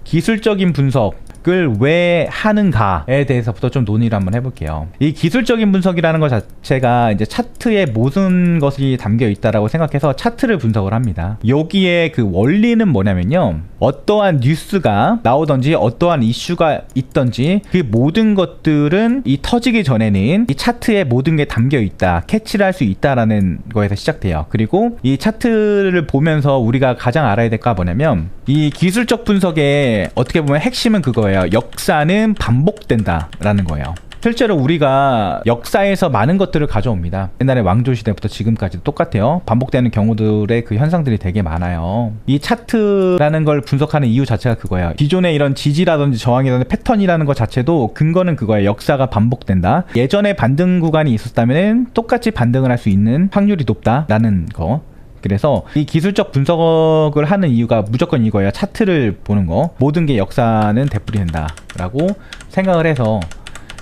기술적인 분석을 왜 하는가에 대해서부터 좀 논의를 한번 해볼게요. 이 기술적인 분석이라는 것 자체가 이제 차트에 모든 것이 담겨 있다라고 생각해서 차트를 분석을 합니다. 여기에 그 원리는 뭐냐면요, 어떠한 뉴스가 나오던지 어떠한 이슈가 있던지 그 모든 것들은 이 터지기 전에는 이 차트에 모든 게 담겨 있다, 캐치를 할 수 있다라는 거에서 시작돼요. 그리고 이 차트를 보면서 우리가 가장 알아야 될 거 뭐냐면, 이 기술적 분석의 어떻게 보면 핵심은 그거예요. 역사는 반복된다 라는 거예요. 실제로 우리가 역사에서 많은 것들을 가져옵니다. 옛날에 왕조시대부터 지금까지 똑같아요. 반복되는 경우들의 그 현상들이 되게 많아요. 이 차트라는 걸 분석하는 이유 자체가 그거예요. 기존의 이런 지지라든지 저항이라든지 패턴이라는 것 자체도 근거는 그거예요. 역사가 반복된다. 예전에 반등 구간이 있었다면 똑같이 반등을 할 수 있는 확률이 높다라는 거. 그래서 이 기술적 분석을 하는 이유가 무조건 이거예요. 차트를 보는 거. 모든 게 역사는 되풀이된다 라고 생각을 해서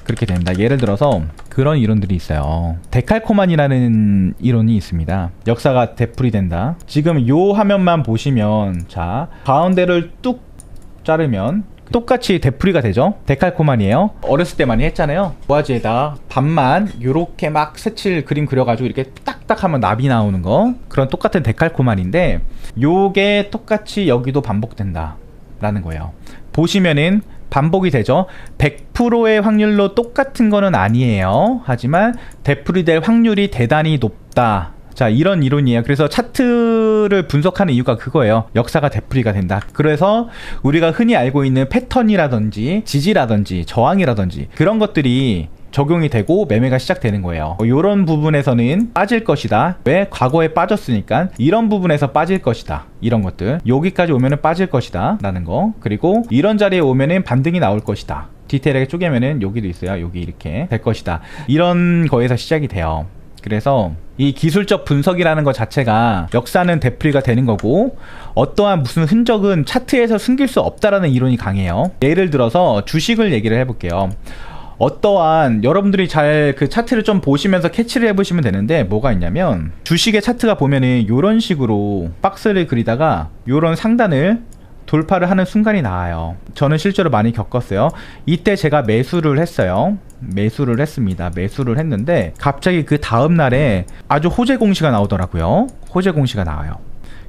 그렇게 됩니다. 예를 들어서 그런 이론들이 있어요. 데칼코만이라는 이론이 있습니다. 역사가 되풀이된다. 지금 요 화면만 보시면, 자, 가운데를 뚝 자르면 똑같이 되풀이가 되죠. 데칼코만이에요. 어렸을 때 많이 했잖아요. 도화지에다 반만 요렇게 막 색칠 그림 그려가지고 이렇게 딱딱 하면 나비 나오는 거, 그런 똑같은 데칼코만인데 요게 똑같이 여기도 반복된다 라는 거예요. 보시면은 반복이 되죠. 100%의 확률로 똑같은 거는 아니에요. 하지만 되풀이될 확률이 대단히 높다. 자, 이런 이론이에요. 그래서 차트를 분석하는 이유가 그거예요. 역사가 되풀이가 된다. 그래서 우리가 흔히 알고 있는 패턴이라든지 지지라든지 저항이라든지 그런 것들이 적용이 되고 매매가 시작되는 거예요. 이런 부분에서는 빠질 것이다. 왜? 과거에 빠졌으니까 이런 부분에서 빠질 것이다. 이런 것들. 여기까지 오면은 빠질 것이다 라는 거. 그리고 이런 자리에 오면은 반등이 나올 것이다. 디테일하게 쪼개면은 여기도 있어요. 여기 이렇게 될 것이다. 이런 거에서 시작이 돼요. 그래서 이 기술적 분석이라는 것 자체가 역사는 되풀이가 되는 거고, 어떠한 무슨 흔적은 차트에서 숨길 수 없다라는 이론이 강해요. 예를 들어서 주식을 얘기를 해볼게요. 어떠한, 여러분들이 잘 그 차트를 좀 보시면서 캐치를 해보시면 되는데, 뭐가 있냐면 주식의 차트가 보면은 요런 식으로 박스를 그리다가 요런 상단을 돌파를 하는 순간이 나와요. 저는 실제로 많이 겪었어요. 이때 제가 매수를 했어요. 매수를 했습니다. 매수를 했는데 갑자기 그 다음날에 아주 호재 공시가 나오더라고요. 호재 공시가 나와요.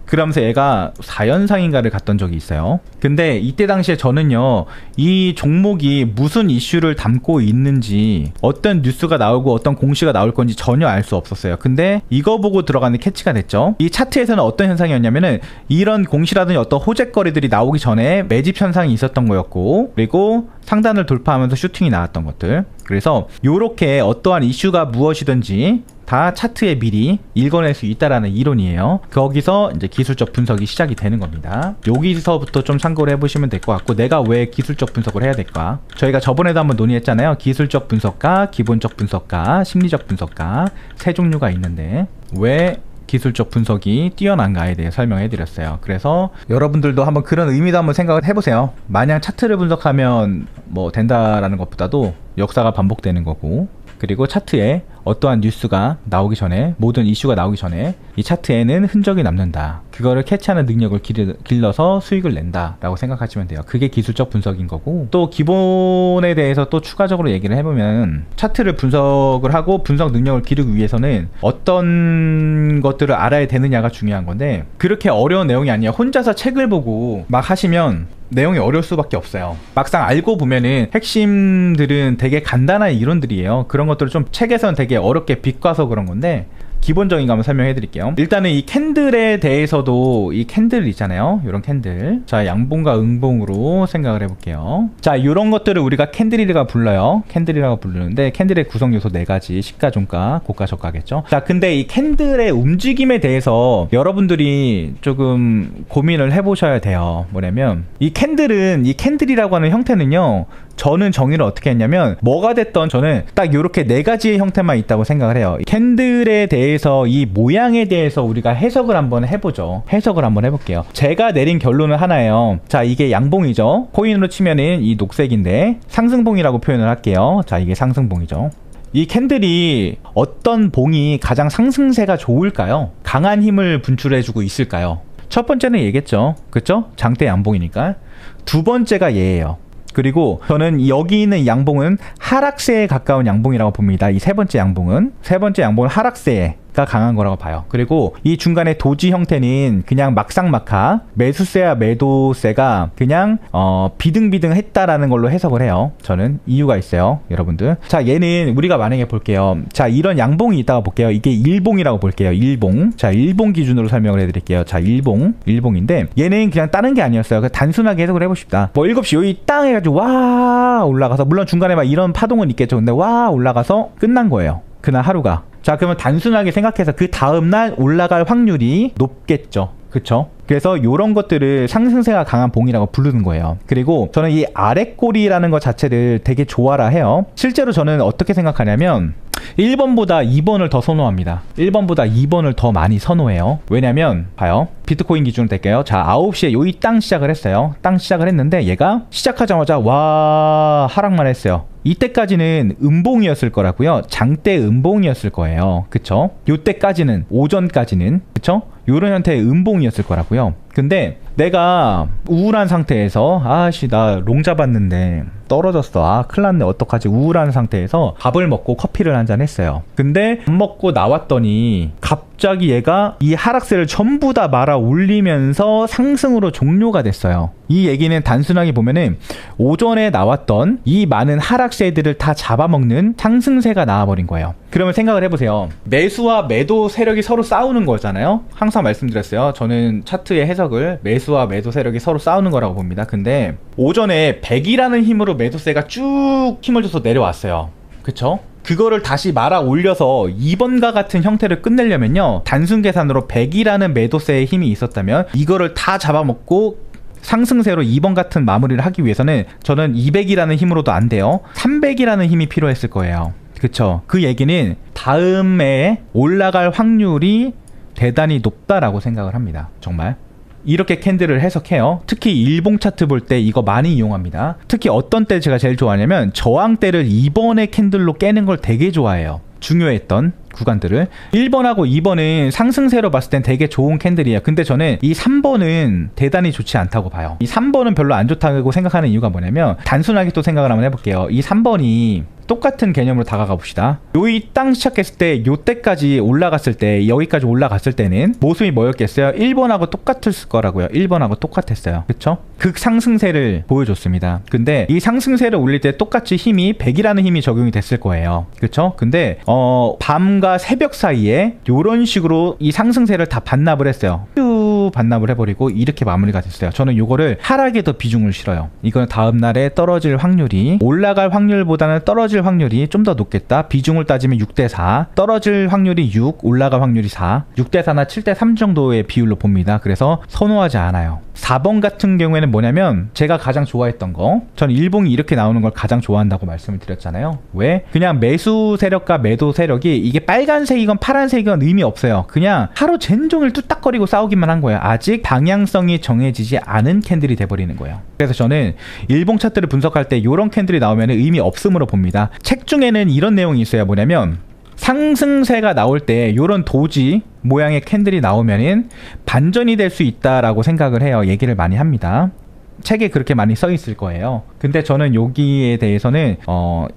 그러면서 얘가 4연상인가를 갔던 적이 있어요. 근데 이때 당시에 저는요, 이 종목이 무슨 이슈를 담고 있는지, 어떤 뉴스가 나오고 어떤 공시가 나올 건지 전혀 알 수 없었어요. 근데 이거 보고 들어가는 캐치가 됐죠. 이 차트에서는 어떤 현상이었냐면은 이런 공시라든지 어떤 호재거리들이 나오기 전에 매집 현상이 있었던 거였고, 그리고 상단을 돌파하면서 슈팅이 나왔던 것들. 그래서 요렇게 어떠한 이슈가 무엇이든지 다 차트에 미리 읽어낼 수 있다라는 이론이에요. 거기서 이제 기술적 분석이 시작이 되는 겁니다. 여기서부터 좀 참고를 해보시면 될 것 같고, 내가 왜 기술적 분석을 해야 될까? 저희가 저번에도 한번 논의했잖아요. 기술적 분석가, 기본적 분석가, 심리적 분석가, 세 종류가 있는데 왜 기술적 분석이 뛰어난가에 대해 설명해 드렸어요. 그래서 여러분들도 한번 그런 의미도 한번 생각을 해보세요. 마냥 차트를 분석하면 뭐 된다라는 것보다도 역사가 반복되는 거고, 그리고 차트에 어떠한 뉴스가 나오기 전에, 모든 이슈가 나오기 전에 이 차트에는 흔적이 남는다. 그거를 캐치하는 능력을 길러서 수익을 낸다 라고 생각하시면 돼요. 그게 기술적 분석인 거고, 또 기본에 대해서 또 추가적으로 얘기를 해보면, 차트를 분석을 하고 분석 능력을 기르기 위해서는 어떤 것들을 알아야 되느냐가 중요한 건데, 그렇게 어려운 내용이 아니야. 혼자서 책을 보고 막 하시면 내용이 어려울 수밖에 없어요. 막상 알고 보면은 핵심들은 되게 간단한 이론들이에요. 그런 것들을 좀 책에서는 되게 어렵게 비꼬아서 그런 건데, 기본적인 거 한번 설명해 드릴게요. 일단은 이 캔들에 대해서도, 이 캔들 있잖아요. 이런 캔들. 자, 양봉과 음봉으로 생각을 해볼게요. 자, 이런 것들을 우리가 캔들이라고 불러요. 캔들이라고 부르는데, 캔들의 구성 요소 4가지. 시가, 종가, 고가, 저가겠죠. 자, 근데 이 캔들의 움직임에 대해서 여러분들이 조금 고민을 해보셔야 돼요. 뭐냐면, 이 캔들은, 이 캔들이라고 하는 형태는요, 저는 정의를 어떻게 했냐면, 뭐가 됐던 저는 딱 이렇게 4가지의 형태만 있다고 생각을 해요. 캔들에 대해서, 이 모양에 대해서 우리가 해석을 한번 해보죠. 해석을 한번 해볼게요. 제가 내린 결론은 하나예요. 자, 이게 양봉이죠. 코인으로 치면은 이 녹색인데 상승봉이라고 표현을 할게요. 자, 이게 상승봉이죠. 이 캔들이 어떤 봉이 가장 상승세가 좋을까요? 강한 힘을 분출해주고 있을까요? 첫 번째는 얘겠죠. 그쵸? 장대 양봉이니까. 두 번째가 얘예요. 그리고 저는 여기 있는 양봉은 하락세에 가까운 양봉이라고 봅니다. 이 세 번째 양봉은 하락세가 강한 거라고 봐요. 그리고 이 중간에 도지 형태는 그냥 막상막하 매수세와 매도세가 그냥 비등비등했다라는 걸로 해석을 해요. 저는 이유가 있어요, 여러분들. 자, 얘는 우리가 만약에 볼게요. 자, 이런 양봉이 있다가 볼게요. 이게 일봉이라고 볼게요. 일봉. 자, 일봉 기준으로 설명을 해드릴게요. 자, 일봉인데 얘는 그냥 다른 게 아니었어요. 그냥 단순하게 해석을 해봅시다. 뭐 7시 여기 땅 해가지고 와 올라가서, 물론 중간에 막 이런 파동은 있겠죠. 근데 와 올라가서 끝난 거예요, 그날 하루가. 자, 그러면 단순하게 생각해서 그 다음날 올라갈 확률이 높겠죠. 그쵸? 그래서 이런 것들을 상승세가 강한 봉이라고 부르는 거예요. 그리고 저는 이 아랫꼬리라는 것 자체를 되게 좋아라 해요. 실제로 저는 어떻게 생각하냐면 1번보다 2번을 더 선호합니다. 1번보다 2번을 더 많이 선호해요. 왜냐면 봐요. 비트코인 기준으로 댈게요. 자, 9시에 여기 땅 시작을 했어요. 땅 시작을 했는데 얘가 시작하자마자 와 하락만 했어요. 이때까지는 음봉이었을 거라고요. 장대 음봉이었을 거예요. 그쵸? 요때까지는, 오전까지는, 그쵸? 요런 형태의 음봉이었을 거라고요. 근데 내가 우울한 상태에서 아씨 나 롱 잡았는데 떨어졌어, 아 큰일났네 어떡하지, 우울한 상태에서 밥을 먹고 커피를 한잔 했어요. 근데 밥 먹고 나왔더니 갑자기 얘가 이 하락세를 전부 다 말아 올리면서 상승으로 종료가 됐어요. 이 얘기는 단순하게 보면은 오전에 나왔던 이 많은 하락세들을 다 잡아먹는 상승세가 나와버린 거예요. 그러면 생각을 해보세요. 매수와 매도 세력이 서로 싸우는 거잖아요. 항상 말씀드렸어요. 저는 차트의 해석을 매수와 매도 세력이 서로 싸우는 거라고 봅니다. 근데 오전에 100이라는 힘으로 매도세가 쭉 힘을 줘서 내려왔어요. 그쵸? 그거를 다시 말아 올려서 2번과 같은 형태를 끝내려면요, 단순 계산으로 100이라는 매도세의 힘이 있었다면 이거를 다 잡아먹고 상승세로 2번 같은 마무리를 하기 위해서는 저는 200이라는 힘으로도 안 돼요. 300이라는 힘이 필요했을 거예요. 그쵸? 그 얘기는 다음에 올라갈 확률이 대단히 높다라고 생각을 합니다. 정말. 이렇게 캔들을 해석해요. 특히 일봉 차트 볼 때 이거 많이 이용합니다. 특히 어떤 때 제가 제일 좋아하냐면 저항대를 2번의 캔들로 깨는 걸 되게 좋아해요. 중요했던 구간들을. 1번하고 2번은 상승세로 봤을 땐 되게 좋은 캔들이에요. 근데 저는 이 3번은 대단히 좋지 않다고 봐요. 이 3번은 별로 안 좋다고 생각하는 이유가 뭐냐면, 단순하게 또 생각을 한번 해볼게요. 이 3번이 똑같은 개념으로 다가가 봅시다. 요이 땅 시작했을 때 요때까지 올라갔을 때, 여기까지 올라갔을 때는 모습이 뭐였겠어요? 1번하고 똑같을 거라고요. 1번하고 똑같았어요. 그쵸? 극상승세를 보여줬습니다. 근데 이 상승세를 올릴 때 똑같이 힘이 100이라는 힘이 적용이 됐을 거예요. 그쵸? 근데 밤과 새벽 사이에 요런 식으로 이 상승세를 다 반납을 했어요. 반납을 해버리고 이렇게 마무리가 됐어요. 저는 요거를 하락에 더 비중을 실어요. 이건 다음날에 떨어질 확률이, 올라갈 확률보다는 떨어질 확률이 좀 더 높겠다. 비중을 따지면 6대4, 떨어질 확률이 6, 올라갈 확률이 4, 6대4나 7대3 정도의 비율로 봅니다. 그래서 선호하지 않아요. 4번 같은 경우에는 뭐냐면, 제가 가장 좋아했던 거, 저는 일봉이 이렇게 나오는 걸 가장 좋아한다고 말씀을 드렸잖아요. 왜? 그냥 매수 세력과 매도 세력이 이게 빨간색이건 파란색이건 의미 없어요. 그냥 하루 종일 뚝딱거리고 싸우기만 한 거예요. 아직 방향성이 정해지지 않은 캔들이 돼버리는 거예요. 그래서 저는 일봉 차트를 분석할 때 이런 캔들이 나오면 의미 없음으로 봅니다. 책 중에는 이런 내용이 있어요. 뭐냐면, 상승세가 나올 때 이런 도지 모양의 캔들이 나오면은 반전이 될 수 있다라고 생각을 해요. 얘기를 많이 합니다. 책에 그렇게 많이 써 있을 거예요. 근데 저는 여기에 대해서는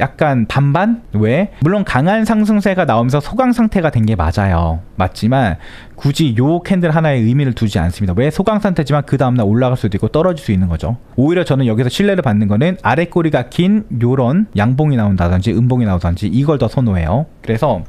약간 반반? 왜? 물론 강한 상승세가 나오면서 소강 상태가 된 게 맞아요. 맞지만 굳이 요 캔들 하나에 의미를 두지 않습니다. 왜? 소강 상태지만 그 다음날 올라갈 수도 있고 떨어질 수 있는 거죠. 오히려 저는 여기서 신뢰를 받는 거는 아랫꼬리가 긴 요런 양봉이 나온다든지 음봉이 나오든지 이걸 더 선호해요. 그래서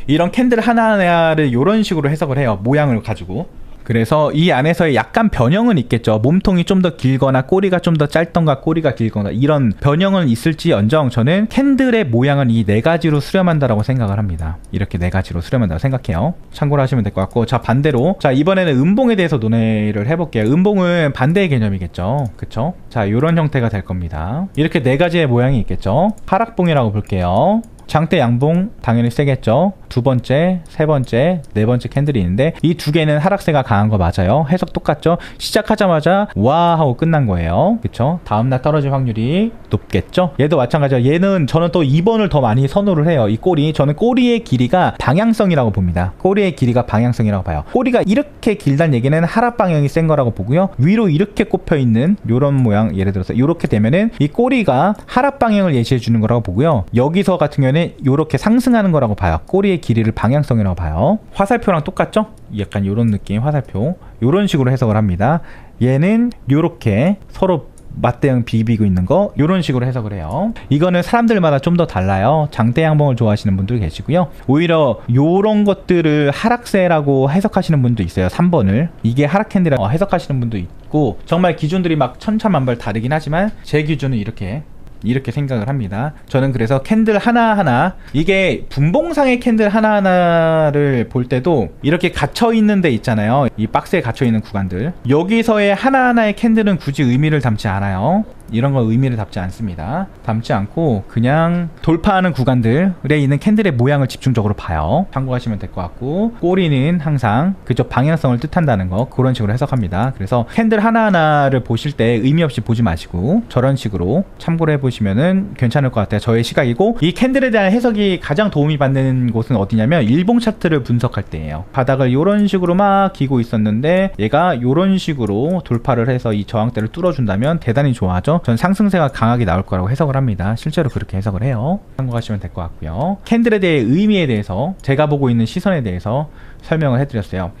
이런 캔들 하나하나를 요런 식으로 해석을 해요. 모양을 가지고. 그래서 이 안에서의 약간 변형은 있겠죠. 몸통이 좀 더 길거나 꼬리가 좀 더 짧던가 꼬리가 길거나 이런 변형은 있을지언정 저는 캔들의 모양은 이 네 가지로 수렴한다라고 생각을 합니다. 이렇게 네 가지로 수렴한다고 생각해요. 참고를 하시면 될 것 같고, 자 반대로, 자 이번에는 음봉에 대해서 논의를 해볼게요. 음봉은 반대의 개념이겠죠. 그쵸? 자 이런 형태가 될 겁니다. 이렇게 네 가지의 모양이 있겠죠. 하락봉이라고 볼게요. 장대 양봉 당연히 세겠죠. 두 번째, 세 번째, 네 번째 캔들이 있는데 이 두 개는 하락세가 강한 거 맞아요. 해석 똑같죠? 시작하자마자 와 하고 끝난 거예요. 그쵸? 다음날 떨어질 확률이 높겠죠? 얘도 마찬가지죠. 얘는 저는 또 2번을 더 많이 선호를 해요. 이 꼬리, 저는 꼬리의 길이가 방향성이라고 봅니다. 꼬리의 길이가 방향성이라고 봐요. 꼬리가 이렇게 길다는 얘기는 하락 방향이 센 거라고 보고요. 위로 이렇게 꼽혀 있는 요런 모양, 예를 들어서 이렇게 되면은 이 꼬리가 하락 방향을 예시해 주는 거라고 보고요. 여기서 같은 경우에는 이렇게 상승하는 거라고 봐요. 꼬리의 길이를 방향성이라고 봐요. 화살표랑 똑같죠? 약간 요런 느낌, 화살표. 요런 식으로 해석을 합니다. 얘는 요렇게 서로 맞대응 비비고 있는 거 이런 식으로 해석을 해요. 이거는 사람들마다 좀 더 달라요. 장대 양봉을 좋아하시는 분들 계시고요. 오히려 요런 것들을 하락세라고 해석하시는 분도 있어요. 3번을 이게 하락 캔들이라고 해석하시는 분도 있고, 정말 기준들이 막 천차만별 다르긴 하지만 제 기준은 이렇게 생각을 합니다. 저는 그래서 캔들 하나하나, 이게 분봉상의 캔들 하나하나를 볼 때도 이렇게 갇혀있는 데 있잖아요. 이 박스에 갇혀있는 구간들, 여기서의 하나하나의 캔들은 굳이 의미를 담지 않아요. 이런 거 의미를 담지 않습니다. 담지 않고 그냥 돌파하는 구간들에 있는 캔들의 모양을 집중적으로 봐요. 참고하시면 될 것 같고, 꼬리는 항상 그저 방향성을 뜻한다는 거, 그런 식으로 해석합니다. 그래서 캔들 하나하나를 보실 때 의미 없이 보지 마시고 저런 식으로 참고를 해보시면은 괜찮을 것 같아요. 저의 시각이고, 이 캔들에 대한 해석이 가장 도움이 받는 곳은 어디냐면 일봉 차트를 분석할 때예요. 바닥을 이런 식으로 막 기고 있었는데 얘가 이런 식으로 돌파를 해서 이 저항대를 뚫어준다면 대단히 좋아하죠. 전 상승세가 강하게 나올 거라고 해석을 합니다. 실제로 그렇게 해석을 해요. 참고하시면 될 것 같고요. 캔들에 대해 의미에 대해서, 제가 보고 있는 시선에 대해서 설명을 해드렸어요.